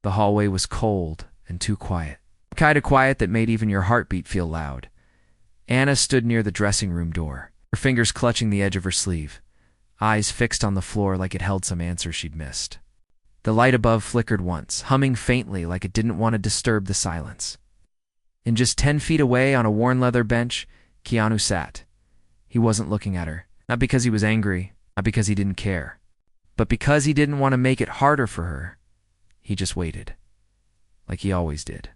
The hallway was cold and too quiet. The kind of quiet that made even your heartbeat feel loud. Anna stood near the dressing room door, her fingers clutching the edge of her sleeve, eyes fixed on the floor like it held some answer she'd missed. The light above flickered once, humming faintly like it didn't want to disturb the silence. And just 10 feet away on a worn leather bench, Keanu sat. He wasn't looking at her, not because he was angry, not because he didn't care, but because he didn't want to make it harder for her. He just waited, like he always did.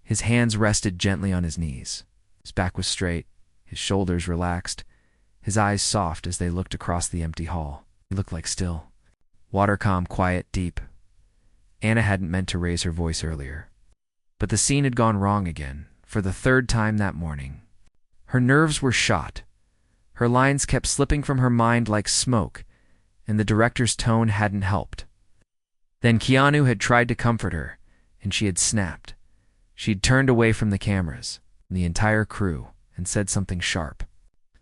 His hands rested gently on his knees. His back was straight, his shoulders relaxed, his eyes soft as they looked across the empty hall. He looked like still. Water calm, quiet, deep. Anna hadn't meant to raise her voice earlier. But the scene had gone wrong again, for the 3rd time that morning. Her nerves were shot. Her lines kept slipping from her mind like smoke, and the director's tone hadn't helped. Then Keanu had tried to comfort her, and she had snapped. She'd turned away from the cameras, the entire crew, and said something sharp.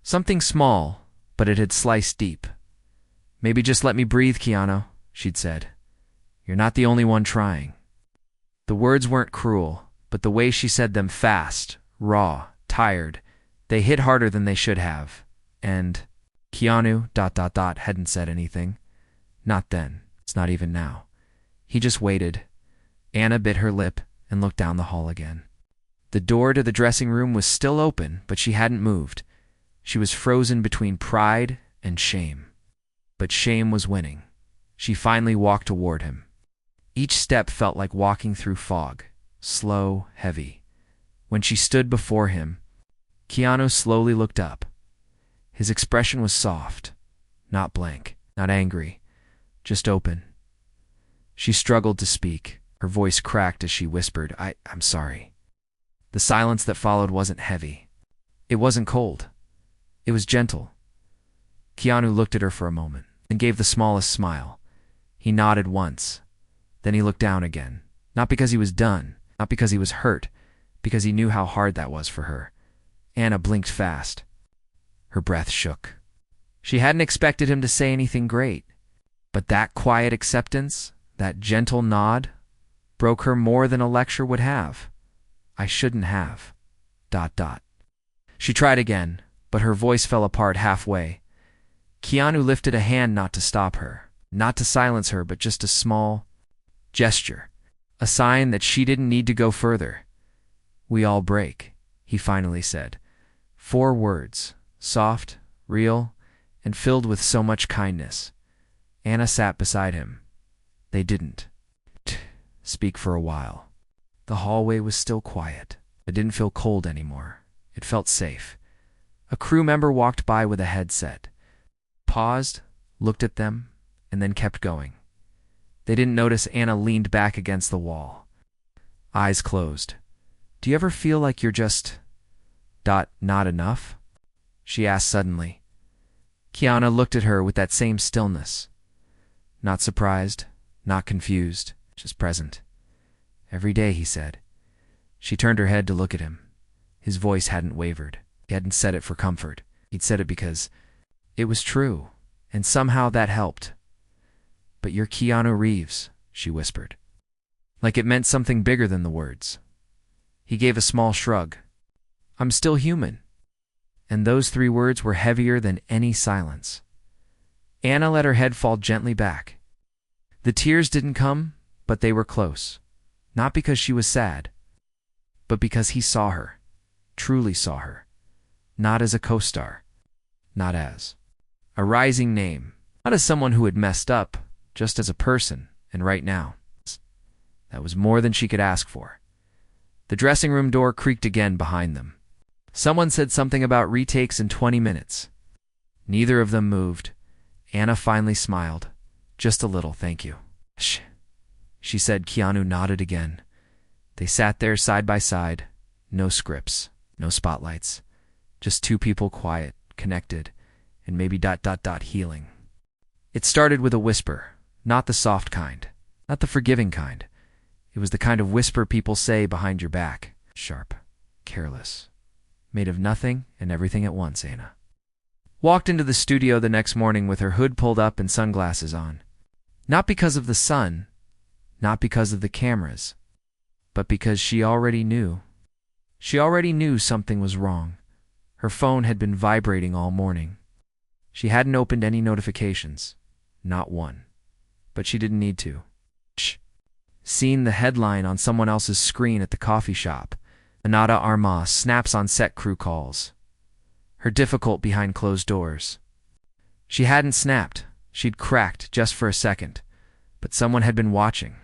Something small, but it had sliced deep. "Maybe just let me breathe, Keanu," she'd said. "You're not the only one trying." The words weren't cruel, but the way she said them, fast, raw, tired, they hit harder than they should have. And Keanu ... hadn't said anything. Not then. It's not even now. He just waited. Anna bit her lip and looked down the hall again. The door to the dressing room was still open, but she hadn't moved. She was frozen between pride and shame. But shame was winning. She finally walked toward him. Each step felt like walking through fog, slow, heavy. When she stood before him, Keanu slowly looked up. His expression was soft, not blank, not angry, just open. She struggled to speak. Her voice cracked as she whispered, I'm sorry." The silence that followed wasn't heavy. It wasn't cold. It was gentle. Keanu looked at her for a moment and gave the smallest smile. He nodded once. Then he looked down again, not because he was done, not because he was hurt, because he knew how hard that was for her. Anna blinked fast. Her breath shook. She hadn't expected him to say anything great, but that quiet acceptance, that gentle nod, broke her more than a lecture would have. "I shouldn't have... She tried again, but her voice fell apart halfway. Keanu lifted a hand not to stop her, not to silence her, but just a small gesture, a sign that she didn't need to go further. "We all break," he finally said. 4 words, soft, real, and filled with so much kindness. Anna sat beside him. They didn't speak for a while. The hallway was still quiet. It didn't feel cold anymore. It felt safe. A crew member walked by with a headset, paused, looked at them, and then kept going. They didn't notice Anna leaned back against the wall, eyes closed. "Do you ever feel like you're just... not enough?" she asked suddenly. Keanu looked at her with that same stillness. Not surprised, not confused, just present. "Every day," he said. She turned her head to look at him. His voice hadn't wavered. He hadn't said it for comfort. He'd said it because it was true, and somehow that helped. "But you're Keanu Reeves," she whispered, like it meant something bigger than the words. He gave a small shrug. "I'm still human." And those 3 words were heavier than any silence. Anna let her head fall gently back. The tears didn't come, but they were close. Not because she was sad, but because he saw her, truly saw her. Not as a co-star, not as a rising name, not as someone who had messed up, just as a person, and right now. That was more than she could ask for. The dressing room door creaked again behind them. Someone said something about retakes in 20 minutes. Neither of them moved. Anna finally smiled. "Just a little, thank you." "Shh," she said. Keanu nodded again. They sat there side by side. No scripts, no spotlights. Just 2 people, quiet, connected, and maybe ... healing. It started with a whisper, not the soft kind, not the forgiving kind. It was the kind of whisper people say behind your back. Sharp, careless, made of nothing and everything at once. Anna walked into the studio the next morning with her hood pulled up and sunglasses on. Not because of the sun, not because of the cameras, but because she already knew. She already knew something was wrong. Her phone had been vibrating all morning. She hadn't opened any notifications, not one, but she didn't need to. Seen the headline on someone else's screen at the coffee shop. Anata Armas snaps on set crew calls. Her difficult behind closed doors. She hadn't snapped. She'd cracked just for a second. But someone had been watching.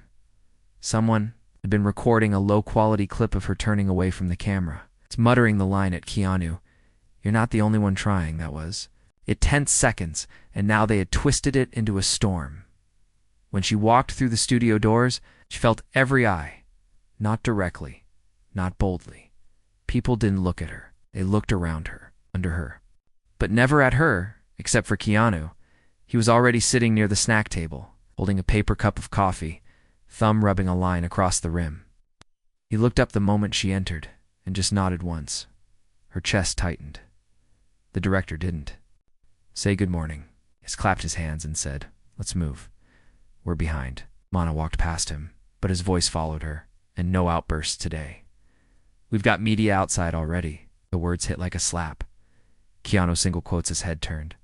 Someone had been recording a low-quality clip of her turning away from the camera. It's muttering the line at Keanu. You're not the only one trying, that was. It 10 seconds, and now they had twisted it into a storm. When she walked through the studio doors, she felt every eye. Not directly, not boldly. People didn't look at her. They looked around her, under her. But never at her, except for Keanu. He was already sitting near the snack table, holding a paper cup of coffee, thumb rubbing a line across the rim. He looked up the moment she entered, and just nodded once. Her chest tightened. The director didn't. Say good morning. He clapped his hands and said, let's move. We're behind. Mana walked past him, but his voice followed her, and no outbursts today. We've got media outside already. The words hit like a slap. Keanu single quotes, his head turned.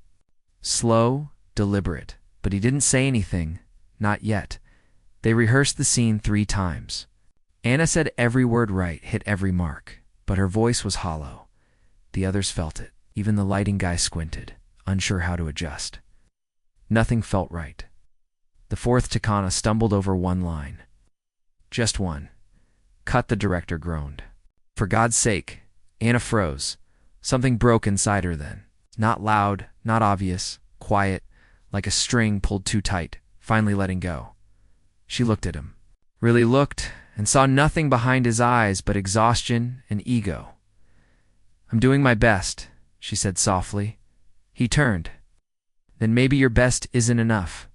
Slow, deliberate, but he didn't say anything, not yet. They rehearsed the scene 3 times. Anna said every word right, hit every mark, but her voice was hollow. The others felt it. Even the lighting guy squinted, unsure how to adjust. Nothing felt right. The 4th Takana stumbled over one line. Just one. Cut, the director groaned. For God's sake. Anna froze. Something broke inside her then. Not loud, not obvious, quiet, like a string pulled too tight, finally letting go. She looked at him. Really looked, and saw nothing behind his eyes but exhaustion and ego. I'm doing my best, she said softly. He turned. Then maybe your best isn't enough.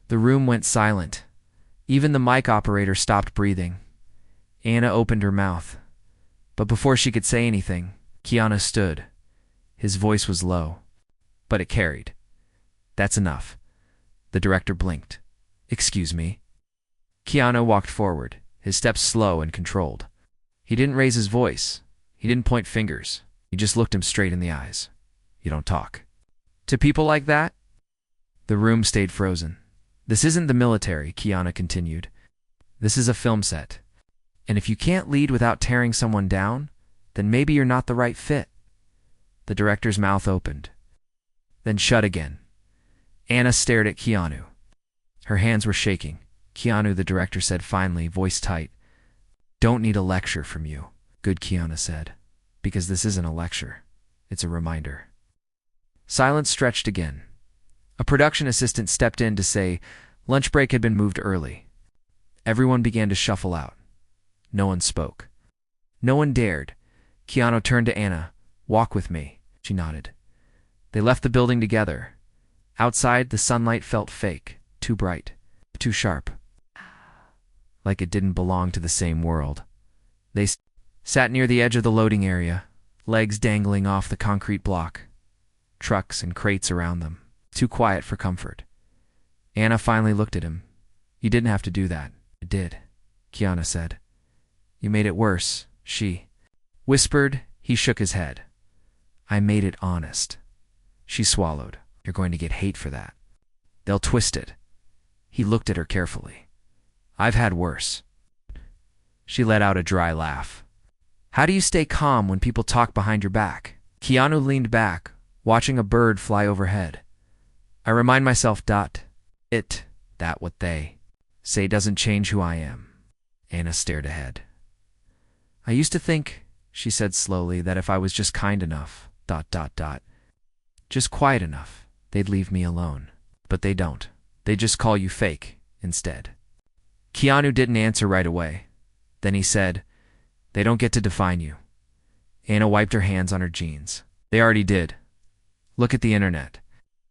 The room went silent. Even the mic operator stopped breathing. Anna opened her mouth. But before she could say anything, Keanu stood. His voice was low, but it carried. That's enough. The director blinked. Excuse me. Keanu walked forward, his steps slow and controlled. He didn't raise his voice. He didn't point fingers. He just looked him straight in the eyes. You don't talk. To people like that? The room stayed frozen. This isn't the military, Keanu continued. This is a film set. And if you can't lead without tearing someone down, then maybe you're not the right fit. The director's mouth opened, then shut again. Anna stared at Keanu. Her hands were shaking. Keanu, the director said finally, voice tight. Don't need a lecture from you. Good, Keanu said. Because this isn't a lecture. It's a reminder. Silence stretched again. A production assistant stepped in to say lunch break had been moved early. Everyone began to shuffle out. No one spoke. No one dared. Keanu turned to Anna. Walk with me. She nodded. They left the building together. Outside, the sunlight felt fake, too bright, too sharp. Like it didn't belong to the same world. They sat near the edge of the loading area, legs dangling off the concrete block. Trucks and crates around them. Too quiet for comfort. Anna finally looked at him. You didn't have to do that. I did, Keanu said. You made it worse, she whispered. He shook his head. I made it honest. She swallowed. You're going to get hate for that. They'll twist it. He looked at her carefully. I've had worse. She let out a dry laugh. How do you stay calm when people talk behind your back? Keanu leaned back, watching a bird fly overhead. I remind myself that what they say doesn't change who I am. Anna stared ahead. I used to think, she said slowly, that if I was just kind enough, just quiet enough, they'd leave me alone. But they don't. They just call you fake instead. Keanu didn't answer right away. Then he said, they don't get to define you. Anna wiped her hands on her jeans. They already did. Look at the internet.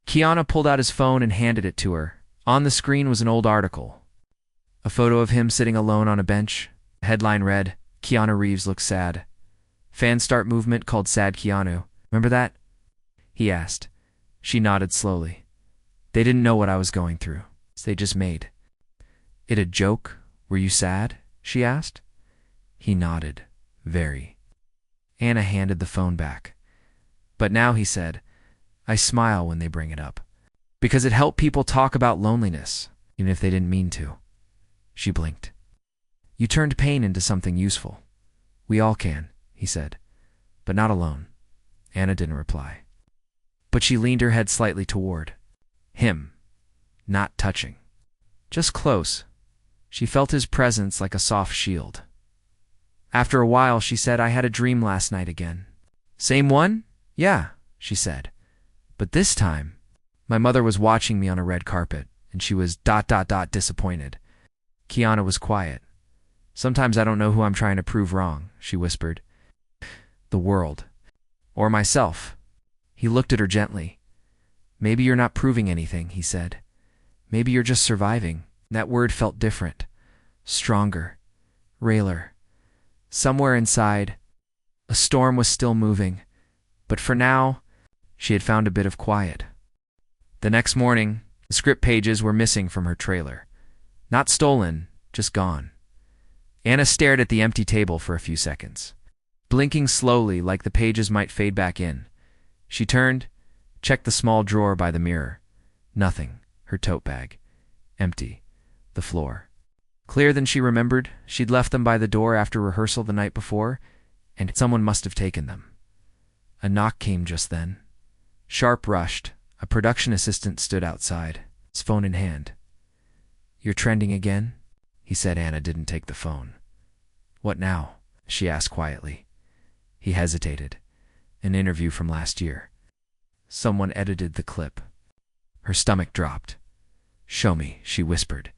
Keanu pulled out his phone and handed it to her. On the screen was an old article. A photo of him sitting alone on a bench. The headline read, Keanu Reeves looks sad. Fans start movement called Sad Keanu. Remember that? He asked. She nodded slowly. They didn't know what I was going through. They just made it a joke Were you sad? She asked. He nodded. Very. Anna handed the phone back. But now, he said, I smile when they bring it up. Because it helped people talk about loneliness, even if they didn't mean to. She blinked. You turned pain into something useful. We all can, he said. But not alone. Anna didn't reply. But she leaned her head slightly toward him, not touching. Just close. She felt his presence like a soft shield. After a while, she said, I had a dream last night again. Same one? Yeah, she said. But this time, my mother was watching me on a red carpet, and she was ... disappointed. Keanu was quiet. Sometimes I don't know who I'm trying to prove wrong, she whispered. The world. Or myself. He looked at her gently. Maybe you're not proving anything, he said. Maybe you're just surviving. That word felt different. Stronger. Realer. Somewhere inside, a storm was still moving. But for now, she had found a bit of quiet. The next morning, the script pages were missing from her trailer. Not stolen, just gone. Anna stared at the empty table for a few seconds, blinking slowly like the pages might fade back in. She turned, checked the small drawer by the mirror. Nothing. Her tote bag. Empty. The floor. Clearer than she remembered, she'd left them by the door after rehearsal the night before, and someone must have taken them. A knock came just then. Sharp rushed. A production assistant stood outside, his phone in hand. You're trending again? He said. Anna didn't take the phone. What now? She asked quietly. He hesitated. An interview from last year. Someone edited the clip. Her stomach dropped. Show me, she whispered.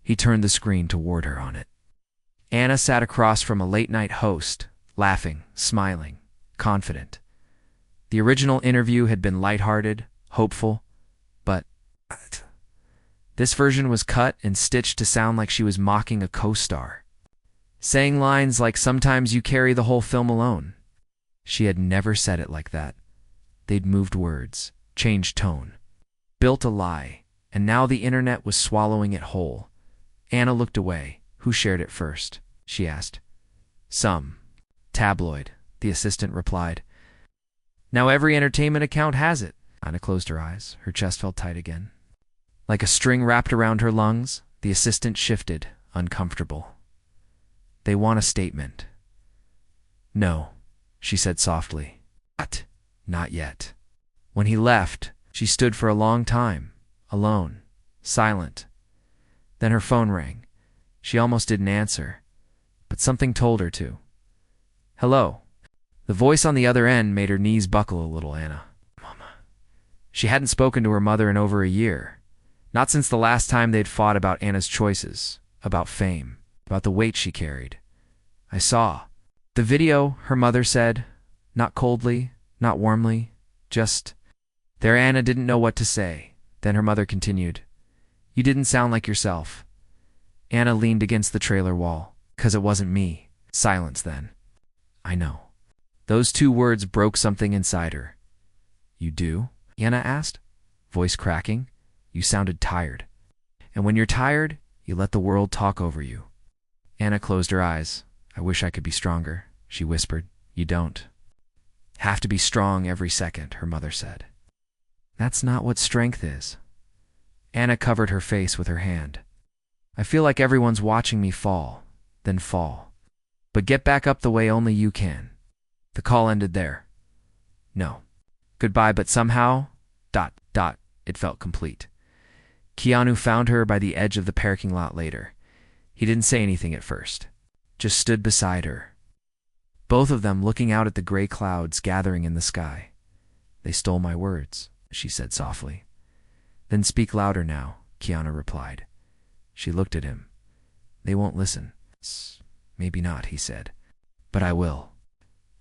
He turned the screen toward her on it. Anna sat across from a late-night host, laughing, smiling, confident. The original interview had been lighthearted, hopeful, but this version was cut and stitched to sound like she was mocking a co-star, saying lines like, sometimes you carry the whole film alone. She had never said it like that. They'd moved words, changed tone, built a lie, and now the internet was swallowing it whole. Anna looked away. Who shared it first? She asked. Some. Tabloid, the assistant replied. Now every entertainment account has it. Anna closed her eyes. Her chest felt tight again. Like a string wrapped around her lungs, the assistant shifted, uncomfortable. They want a statement. No, she said softly. What? Not yet. When he left, she stood for a long time, alone, silent. Then her phone rang. She almost didn't answer, but something told her to. Hello. The voice on the other end made her knees buckle a little. Anna. Mama. She hadn't spoken to her mother in over a year. Not since the last time they'd fought about Anna's choices, about fame, about the weight she carried. I saw. The video, her mother said, not coldly, not warmly, just... There Anna didn't know what to say. Then her mother continued. You didn't sound like yourself. Anna leaned against the trailer wall. 'Cause it wasn't me. Silence then. I know. Those two words broke something inside her. You do? Anna asked, voice cracking. You sounded tired. And when you're tired, you let the world talk over you. Anna closed her eyes. I wish I could be stronger, she whispered. You don't. Have to be strong every second, her mother said. That's not what strength is. Anna covered her face with her hand. I feel like everyone's watching me fall, then fall. But get back up the way only you can. The call ended there. No. Goodbye, but somehow... It felt complete. Keanu found her by the edge of the parking lot later. He didn't say anything at first. Just stood beside her. Both of them looking out at the gray clouds gathering in the sky. They stole my words, she said softly. Then speak louder now, Keanu replied. She looked at him. They won't listen. Maybe not, he said. But I will.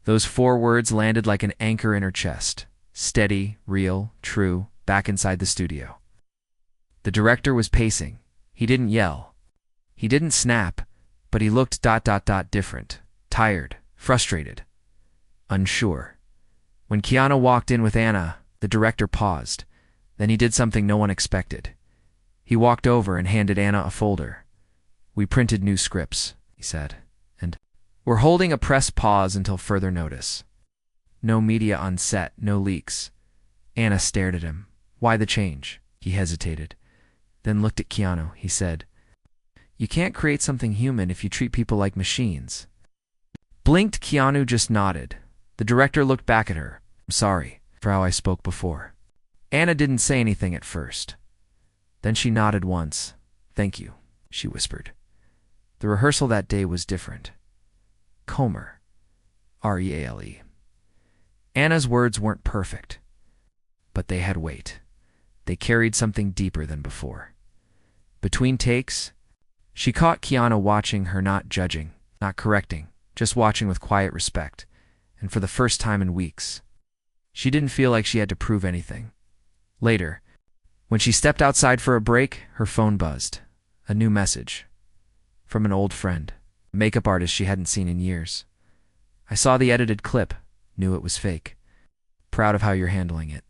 Those 4 words landed like an anchor in her chest. Steady, real, true, back inside the studio. The director was pacing. He didn't yell. He didn't snap, but he looked ... different. Tired, frustrated, unsure. When Keanu walked in with Anna, the director paused. Then he did something no one expected. He walked over and handed Anna a folder. We printed new scripts, he said, and we're holding a press pause until further notice. No media on set, no leaks. Anna stared at him. Why the change? He hesitated, then looked at Keanu. He said, "You can't create something human if you treat people like machines." Blinked. Keanu just nodded. The director looked back at her. "I'm sorry for how I spoke before." Anna didn't say anything at first. Then she nodded once. "Thank you," she whispered. The rehearsal that day was different. Calmer. Reale. Anna's words weren't perfect, but they had weight. They carried something deeper than before. Between takes, she caught Keanu watching her, not judging, not correcting, just watching with quiet respect, and for the first time in weeks, she didn't feel like she had to prove anything. Later, when she stepped outside for a break, her phone buzzed. A new message. From an old friend, a makeup artist she hadn't seen in years. "I saw the edited clip, knew it was fake. Proud of how you're handling it."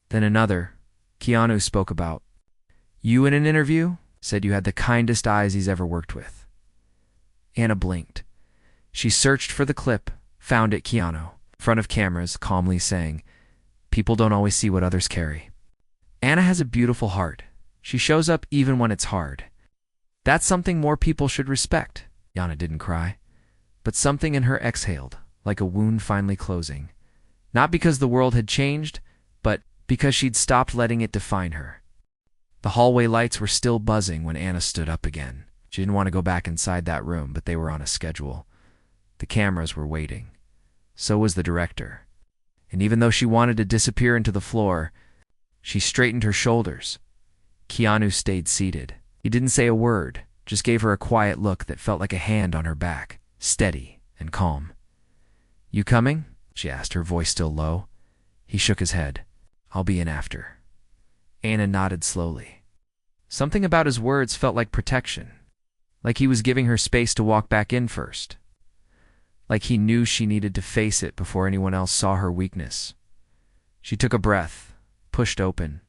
Then another. Keanu spoke about you in an interview, said you had the kindest eyes he's ever worked with. Anna blinked. She searched for the clip, found it. Keanu, in front of cameras, calmly saying, "People don't always see what others carry." Anna has a beautiful heart. She shows up even when it's hard. That's something more people should respect. Yana didn't cry, but something in her exhaled, like a wound finally closing. Not because the world had changed, but because she'd stopped letting it define her. The hallway lights were still buzzing when Anna stood up again. She didn't want to go back inside that room, but they were on a schedule. The cameras were waiting. So was the director. And even though she wanted to disappear into the floor, she straightened her shoulders. Keanu stayed seated. He didn't say a word, just gave her a quiet look that felt like a hand on her back, steady and calm. "You coming?" she asked, her voice still low. He shook his head. "I'll be in after." Anna nodded slowly. Something about his words felt like protection, like he was giving her space to walk back in first, like he knew she needed to face it before anyone else saw her weakness. She took a breath, pushed open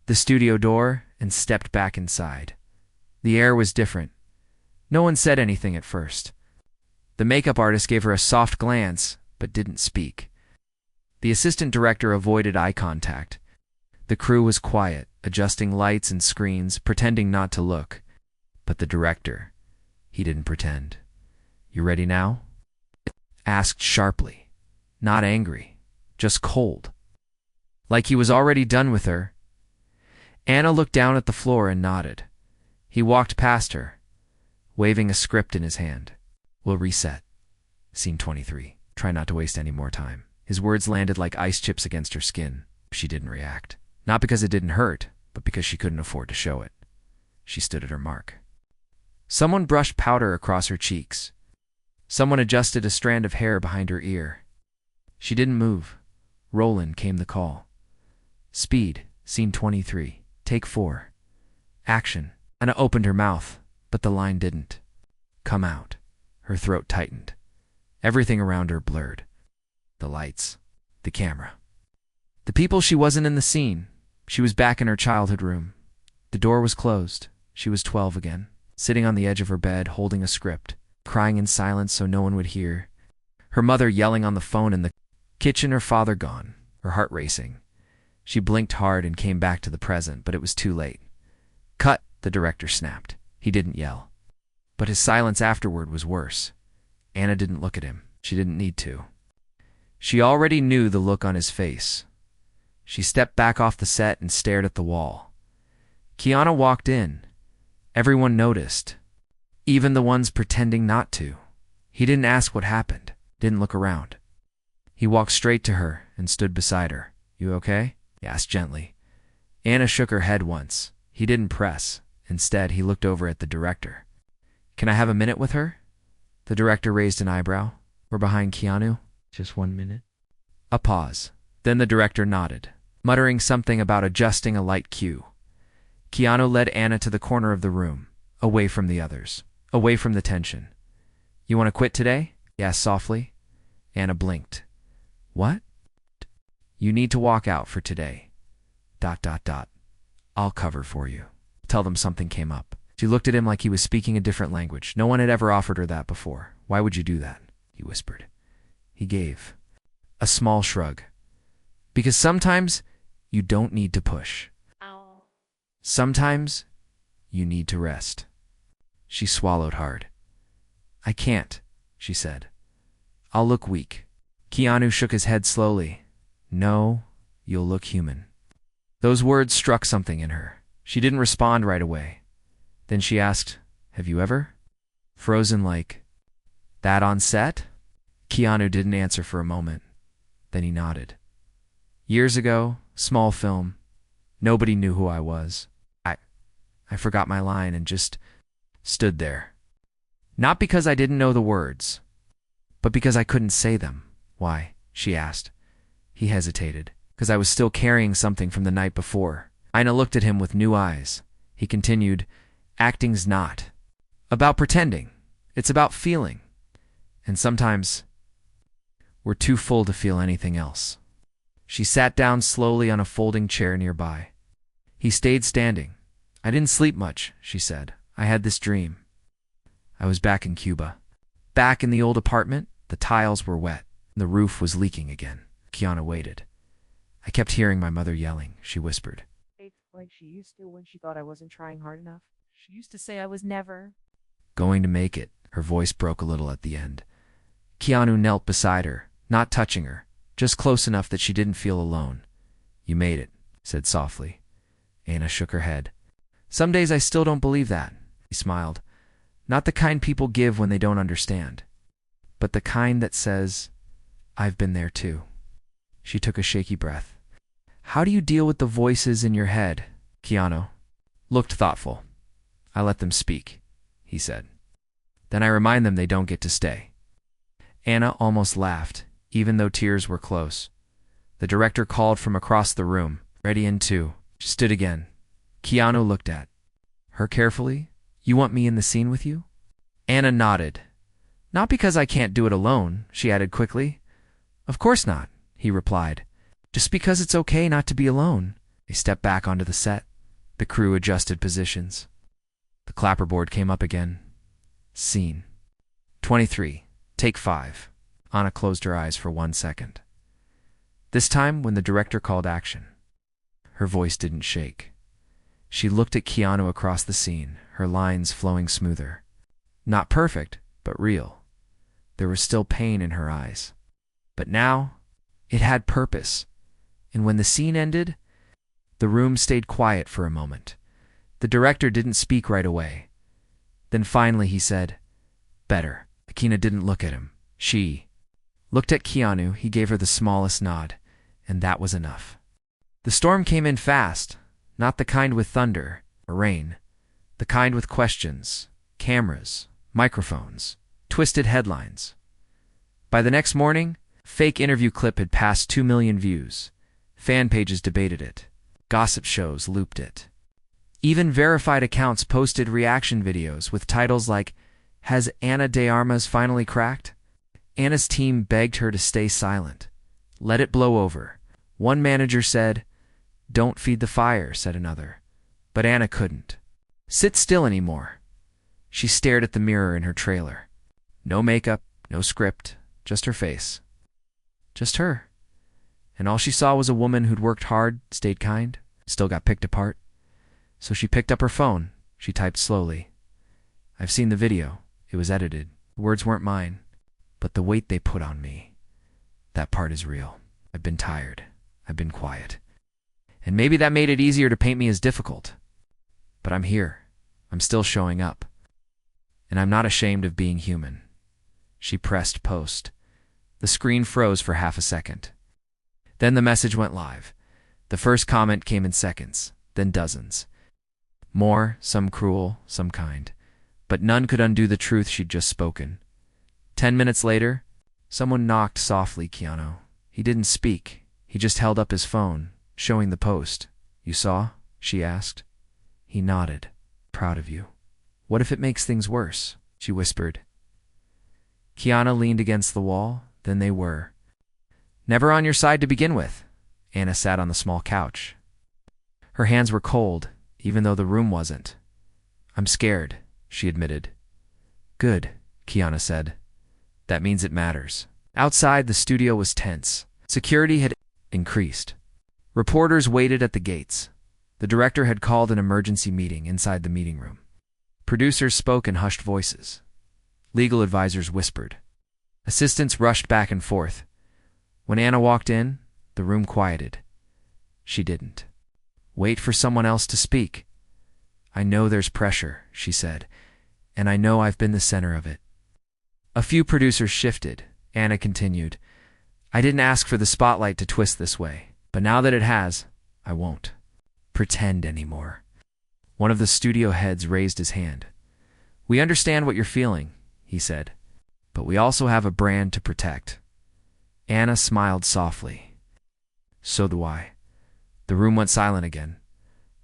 the studio door, and stepped back inside. The air was different. No one said anything at first. The makeup artist gave her a soft glance, but didn't speak. The assistant director avoided eye contact. The crew was quiet, adjusting lights and screens, pretending not to look. But the director, he didn't pretend. "You ready now?" Asked sharply. Not angry, just cold. Like he was already done with her. Anna looked down at the floor and nodded. He walked past her, waving a script in his hand. "We'll reset. Scene 23. Try not to waste any more time." His words landed like ice chips against her skin. She didn't react. Not because it didn't hurt, but because she couldn't afford to show it. She stood at her mark. Someone brushed powder across her cheeks. Someone adjusted a strand of hair behind her ear. She didn't move. Roland came the call. "Speed. Scene 23. Take 4. Action." Anna opened her mouth, but the line didn't come out. Her throat tightened. Everything around her blurred. The lights. The camera. The people. She wasn't in the scene. She was back in her childhood room. The door was closed. She was 12 again, sitting on the edge of her bed, holding a script, crying in silence so no one would hear. Her mother yelling on the phone in the kitchen, her father gone, her heart racing. She blinked hard and came back to the present, but it was too late. "Cut," the director snapped. He didn't yell. But his silence afterward was worse. Anna didn't look at him. She didn't need to. She already knew the look on his face. She stepped back off the set and stared at the wall. Keanu walked in. Everyone noticed, even the ones pretending not to. He didn't ask what happened, didn't look around. He walked straight to her and stood beside her. "You okay?" he asked gently. Anna shook her head once. He didn't press. Instead, he looked over at the director. "Can I have a minute with her?" The director raised an eyebrow. "We're behind Keanu. Just 1 minute." A pause. Then the director nodded, muttering something about adjusting a light cue. Keanu led Anna to the corner of the room, away from the others, away from the tension. "You want to quit today?" he asked softly. Anna blinked. "What?" "You need to walk out for today. ... I'll cover for you. Tell them something came up." She looked at him like he was speaking a different language. No one had ever offered her that before. Why would you do that? He whispered. He gave a small shrug. Because sometimes you don't need to push. Ow. Sometimes you need to rest. She swallowed hard. I can't, she said. I'll look weak. Keanu shook his head slowly. No, you'll look human. Those words struck something in her. She didn't respond right away. Then she asked, have you ever? Frozen like that on set? Keanu didn't answer for a moment. Then he nodded. Years ago, small film. Nobody knew who I was. I forgot my line and just stood there. Not because I didn't know the words, but because I couldn't say them. Why? She asked. He hesitated. Because I was still carrying something from the night before. Ina looked at him with new eyes. He continued, acting's not about pretending. It's about feeling. And sometimes we're too full to feel anything else. She sat down slowly on a folding chair nearby. He stayed standing. I didn't sleep much, she said. I had this dream. I was back in Cuba. Back in the old apartment, the tiles were wet. The roof was leaking again. Keanu waited. I kept hearing my mother yelling, she whispered. It's like she used to when she thought I wasn't trying hard enough. She used to say I was never Going to make it. Her voice broke a little at the end. Keanu knelt beside her, not touching her, just close enough that she didn't feel alone. You made it, said softly. Anna shook her head. Some days I still don't believe that, he smiled. Not the kind people give when they don't understand, but the kind that says, I've been there too. She took a shaky breath. How do you deal with the voices in your head? Keanu looked thoughtful. I let them speak, he said. Then I remind them they don't get to stay. Anna almost laughed, even though tears were close. The director called from across the room. Ready in two. She stood again. Keanu looked at her carefully. You want me in the scene with you? Anna nodded. Not because I can't do it alone, she added quickly. Of course not, he replied. Just because it's okay not to be alone. They stepped back onto the set. The crew adjusted positions. The clapperboard came up again. Scene 23. Take 5. Anna closed her eyes for 1 second. This time, when the director called action, her voice didn't shake. She looked at Keanu across the scene, her lines flowing smoother. Not perfect, but real. There was still pain in her eyes. But now, it had purpose. And when the scene ended, the room stayed quiet for a moment. The director didn't speak right away. Then finally he said, better. Akina didn't look at him. She looked at Keanu. He gave her the smallest nod, and that was enough. The storm came in fast, not the kind with thunder or rain, the kind with questions, cameras, microphones, twisted headlines. By the next morning, a fake interview clip had passed 2 million views. Fan pages debated it. Gossip shows looped it. Even verified accounts posted reaction videos with titles like, Has Ana de Armas finally cracked? Anna's team begged her to stay silent. Let it blow over. One manager said, Don't feed the fire, said another. But Anna couldn't sit still anymore. She stared at the mirror in her trailer. No makeup, no script, just her face. Just her. And all she saw was a woman who'd worked hard, stayed kind, still got picked apart. So she picked up her phone. She typed slowly. I've seen the video. It was edited. The words weren't mine. But the weight they put on me, that part is real. I've been tired. I've been quiet. And maybe that made it easier to paint me as difficult. But I'm here. I'm still showing up. And I'm not ashamed of being human. She pressed post. The screen froze for half a second. Then the message went live. The first comment came in seconds, then dozens. More, some cruel, some kind. But none could undo the truth she'd just spoken. 10 minutes later, someone knocked softly. Keanu. He didn't speak. He just held up his phone, showing the post. You saw? She asked. He nodded. Proud of you. What if it makes things worse? She whispered. Keanu leaned against the wall. Then they were. Never on your side to begin with. Anna sat on the small couch. Her hands were cold, even though the room wasn't. I'm scared, she admitted. Good, Keanu said. That means it matters. Outside, the studio was tense. Security had increased. Reporters waited at the gates. The director had called an emergency meeting inside the meeting room. Producers spoke in hushed voices. Legal advisors whispered. Assistants rushed back and forth. When Anna walked in, the room quieted. She didn't. Wait for someone else to speak. I know there's pressure, she said, and I know I've been the center of it. A few producers shifted. Anna continued. I didn't ask for the spotlight to twist this way, but now that it has, I won't pretend anymore. One of the studio heads raised his hand. We understand what you're feeling, he said, but we also have a brand to protect. Anna smiled softly. So do I. The room went silent again.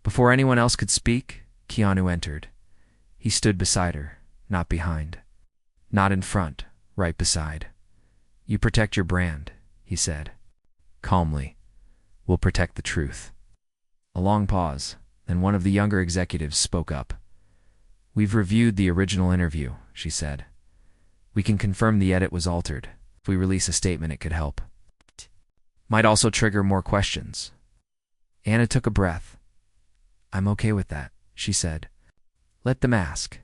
Before anyone else could speak, Keanu entered. He stood beside her, not behind. Not in front, right beside. You protect your brand, he said. Calmly. We'll protect the truth. A long pause, then one of the younger executives spoke up. We've reviewed the original interview, she said. We can confirm the edit was altered. If we release a statement, it could help. Might also trigger more questions. Anna took a breath. I'm okay with that, she said. Let them ask.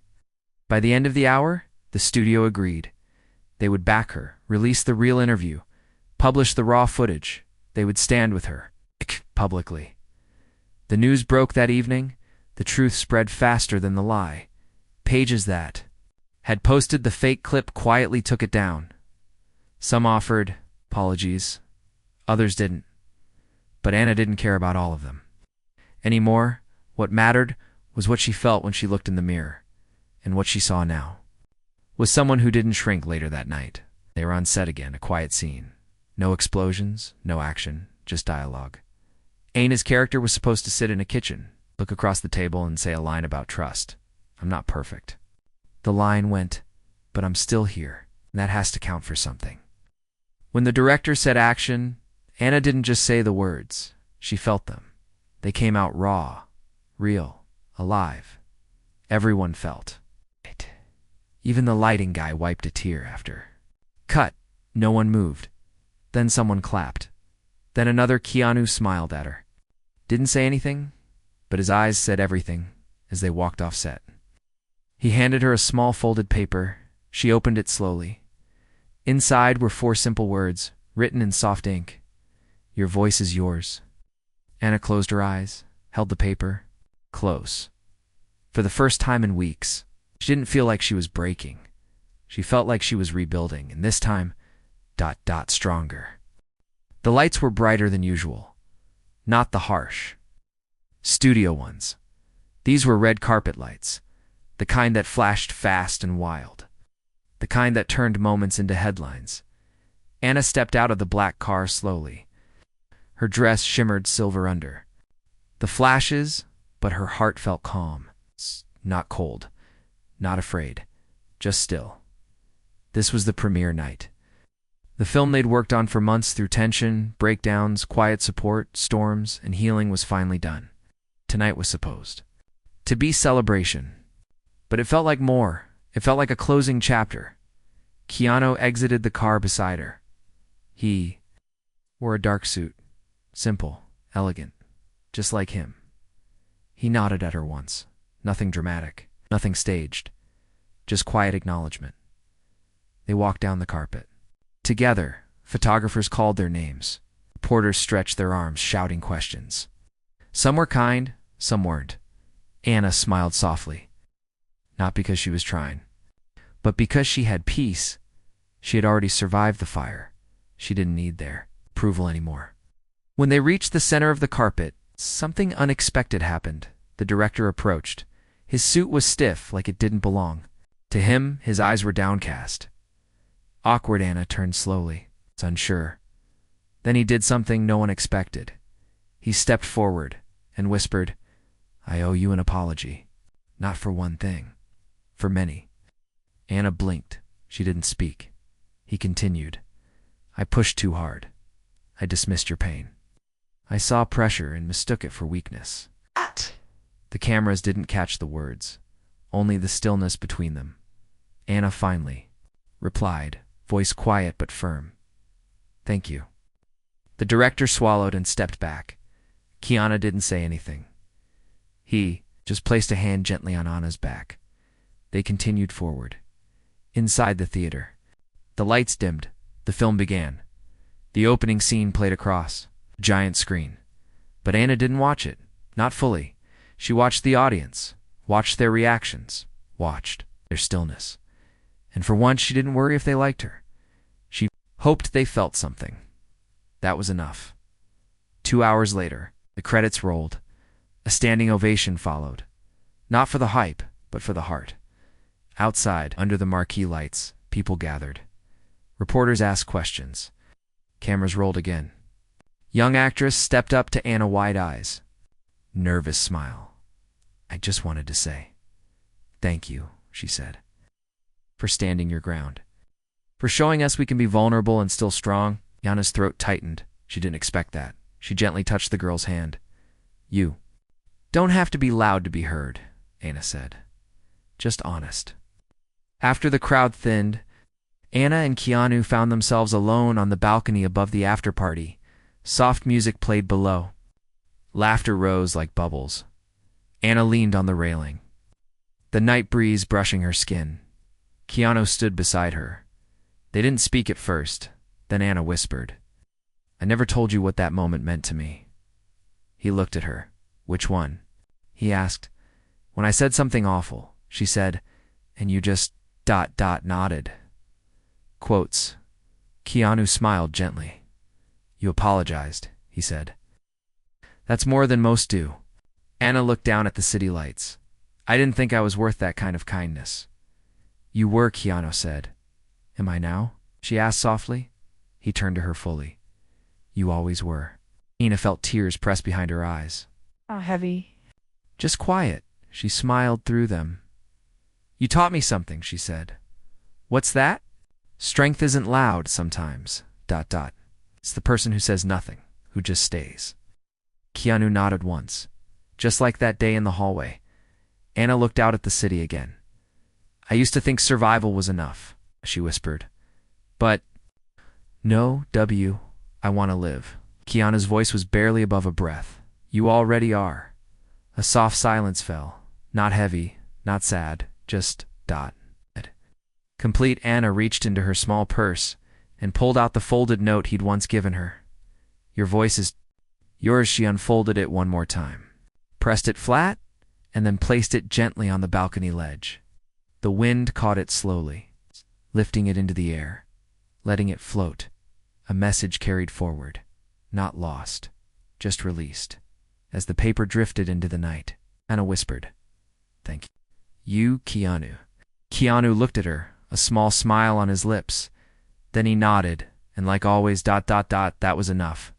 By the end of the hour, the studio agreed. They would back her, release the real interview, publish the raw footage. They would stand with her, publicly. The news broke that evening. The truth spread faster than the lie. Pages that had posted the fake clip quietly took it down. Some offered apologies, others didn't. But Anna didn't care about all of them. Anymore, what mattered was what she felt when she looked in the mirror, and what she saw now was someone who didn't shrink later that night. They were on set again, a quiet scene. No explosions, no action, just dialogue. Anna's character was supposed to sit in a kitchen, look across the table and say a line about trust. I'm not perfect. The line went, but I'm still here, and that has to count for something. When the director said action, Anna didn't just say the words. She felt them. They came out raw, real, alive. Everyone felt it. Even the lighting guy wiped a tear after. Cut. No one moved. Then someone clapped. Then another. Keanu smiled at her. Didn't say anything, but his eyes said everything as they walked off set. He handed her a small folded paper. She opened it slowly. Inside were 4 simple words, written in soft ink. Your voice is yours. Anna closed her eyes, held the paper, close. For the first time in weeks, she didn't feel like she was breaking. She felt like she was rebuilding, and this time, stronger. The lights were brighter than usual. Not the harsh studio ones. These were red carpet lights, the kind that flashed fast and wild, the kind that turned moments into headlines. Anna stepped out of the black car slowly. Her dress shimmered silver under the flashes, but her heart felt calm, not cold, not afraid, just still. This was the premiere night. The film they'd worked on for months through tension, breakdowns, quiet support, storms, and healing was finally done. Tonight was supposed to be celebration. But it felt like more. It felt like a closing chapter. Keanu exited the car beside her. He wore a dark suit. Simple, elegant, just like him. He nodded at her once. Nothing dramatic, nothing staged. Just quiet acknowledgement. They walked down the carpet. Together, photographers called their names. Reporters stretched their arms, shouting questions. Some were kind, some weren't. Anna smiled softly. Not because she was trying, but because she had peace. She had already survived the fire. She didn't need their approval anymore. When they reached the center of the carpet, something unexpected happened. The director approached. His suit was stiff, like it didn't belong. To him, his eyes were downcast. Awkward. Anna turned slowly, unsure. Then he did something no one expected. He stepped forward and whispered, I owe you an apology. Not for one thing. For many. Anna blinked. She didn't speak. He continued, I pushed too hard. I dismissed your pain. I saw pressure and mistook it for weakness. The cameras didn't catch the words. only the stillness between them. Anna finally replied, voice quiet but firm. Thank you. The director swallowed and stepped back. Keanu didn't say anything. He just placed a hand gently on Anna's back. They continued forward. Inside the theater, the lights dimmed. The film began. The opening scene played across a giant screen. But Anna didn't watch it. Not fully. She watched the audience, watched their reactions, watched their stillness. And for once, she didn't worry if they liked her. She hoped they felt something. That was enough. 2 hours later, the credits rolled. A standing ovation followed. Not for the hype, but for the heart. Outside, under the marquee lights, people gathered. Reporters asked questions. Cameras rolled again. Young actress stepped up to Anna, wide eyes. Nervous smile. I just wanted to say, thank you, she said, for standing your ground. For showing us we can be vulnerable and still strong. Anna's throat tightened. She didn't expect that. She gently touched the girl's hand. You don't have to be loud to be heard, Anna said. Just honest. After the crowd thinned, Anna and Keanu found themselves alone on the balcony above the after-party. Soft music played below. Laughter rose like bubbles. Anna leaned on the railing, the night breeze brushing her skin. Keanu stood beside her. They didn't speak at first. Then Anna whispered, I never told you what that moment meant to me. He looked at her. Which one? He asked. When I said something awful, she said, and you just ... nodded. Quotes. Keanu smiled gently. You apologized, he said. That's more than most do. Anna looked down at the city lights. I didn't think I was worth that kind of kindness. You were, Keanu said. Am I now? She asked softly. He turned to her fully. You always were. Anna felt tears press behind her eyes. How heavy. Just quiet. She smiled through them. You taught me something, she said. What's that? Strength isn't loud sometimes. ... It's the person who says nothing, who just stays. Keanu nodded once. Just like that day in the hallway. Anna looked out at the city again. I used to think survival was enough, she whispered. But no, I want to live. Keanu's voice was barely above a breath. You already are. A soft silence fell. Not heavy, not sad, just ... Complete. Anna reached into her small purse and pulled out the folded note he'd once given her. Your voice is yours. She unfolded it one more time, pressed it flat, and then placed it gently on the balcony ledge. The wind caught it slowly, lifting it into the air, letting it float. A message carried forward, not lost, just released. As the paper drifted into the night, Anna whispered, Thank you, Keanu. Keanu looked at her, a small smile on his lips. Then he nodded, and like always ... that was enough.